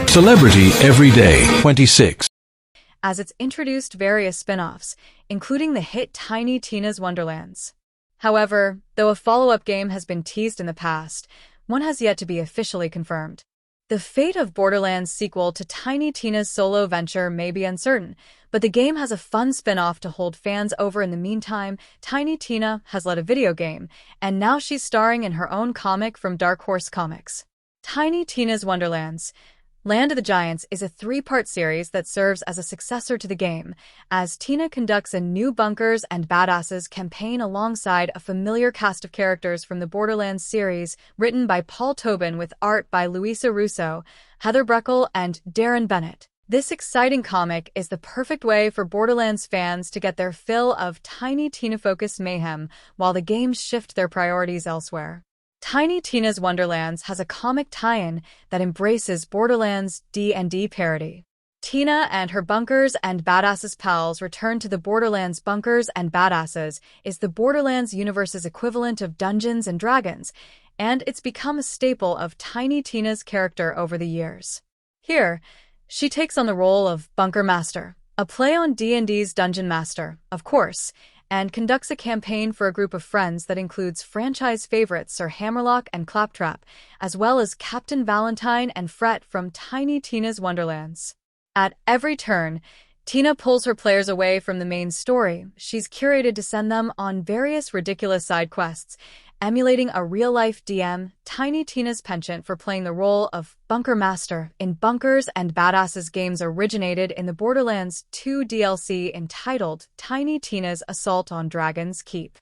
Celebrity Everyday 26. As it's introduced various spin-offs, including the hit Tiny Tina's Wonderlands. However, though a follow-up game has been teased in the past, one has yet to be officially confirmed. The fate of Borderlands' sequel to Tiny Tina's solo venture may be uncertain, but the game has a fun spin-off to hold fans over in the meantime. Tiny Tina has led a video game, and now she's starring in her own comic from Dark Horse Comics. Tiny Tina's Wonderlands Land of the Giants is a three-part series that serves as a successor to the game, as Tina conducts a new Bunkers and Badasses campaign alongside a familiar cast of characters from the Borderlands series, written by Paul Tobin with art by Louisa Russo, Heather Breckle, and Darren Bennett. This exciting comic is the perfect way for Borderlands fans to get their fill of Tiny Tina-focused mayhem while the games shift their priorities elsewhere. Tiny Tina's Wonderlands has a comic tie-in that embraces Borderlands' D&D parody. Tina and her Bunkers and Badasses pals return to the Borderlands. Bunkers and Badasses is the Borderlands universe's equivalent of Dungeons and Dragons, and it's become a staple of Tiny Tina's character over the years. Here, she takes on the role of Bunker Master, a play on D&D's Dungeon Master, of course, and conducts a campaign for a group of friends that includes franchise favorites Sir Hammerlock and Claptrap, as well as Captain Valentine and Fret from Tiny Tina's Wonderlands. At every turn, Tina pulls her players away from the main story. She's curated to send them on various ridiculous side quests, emulating a real-life DM. Tiny Tina's penchant for playing the role of Bunker Master in Bunkers and Badasses games originated in the Borderlands 2 DLC entitled Tiny Tina's Assault on Dragon's Keep.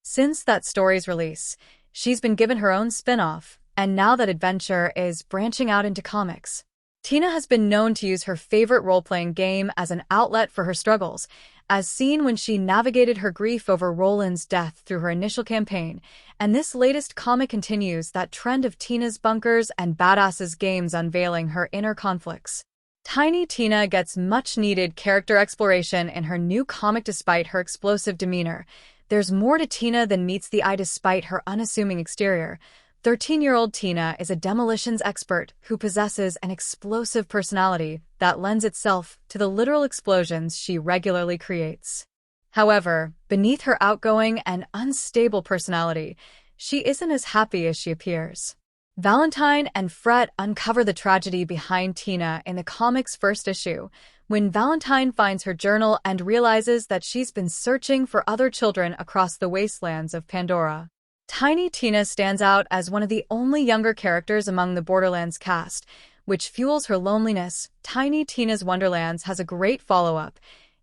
Since that story's release, she's been given her own spin-off, and now that adventure is branching out into comics. Tina has been known to use her favorite role-playing game as an outlet for her struggles, as seen when she navigated her grief over Roland's death through her initial campaign, and this latest comic continues that trend of Tina's Bunkers and Badasses games unveiling her inner conflicts. Tiny Tina gets much-needed character exploration in her new comic. Despite her explosive demeanor, there's more to Tina than meets the eye. Despite her unassuming exterior, 13-year-old Tina is a demolitions expert who possesses an explosive personality that lends itself to the literal explosions she regularly creates. However, beneath her outgoing and unstable personality, she isn't as happy as she appears. Valentine and Fret uncover the tragedy behind Tina in the comic's first issue, when Valentine finds her journal and realizes that she's been searching for other children across the wastelands of Pandora. Tiny Tina stands out as one of the only younger characters among the Borderlands cast, which fuels her loneliness. Tiny Tina's Wonderlands has a great follow-up,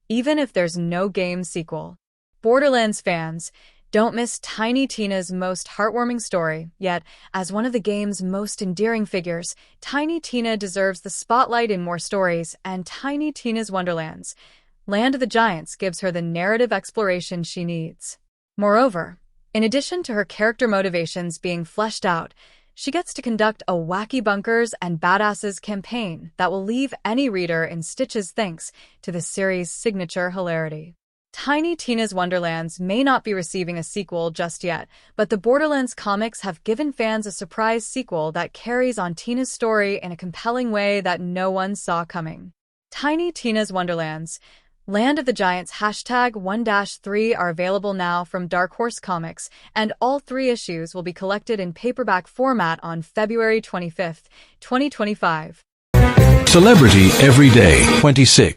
even if there's no game sequel. Borderlands fans, don't miss Tiny Tina's most heartwarming story, yet, as one of the game's most endearing figures, Tiny Tina deserves the spotlight in more stories, and Tiny Tina's Wonderlands, Land of the Giants, gives her the narrative exploration she needs. Moreover, in addition to her character motivations being fleshed out, she gets to conduct a wacky Bunkers and Badasses campaign that will leave any reader in stitches thanks to the series' signature hilarity. Tiny Tina's Wonderlands may not be receiving a sequel just yet, but the Borderlands comics have given fans a surprise sequel that carries on Tina's story in a compelling way that no one saw coming. Tiny Tina's Wonderlands Land of the Giants #1-3 are available now from Dark Horse Comics, and all 3 issues will be collected in paperback format on February 25, 2025. Celebrity Everyday 26.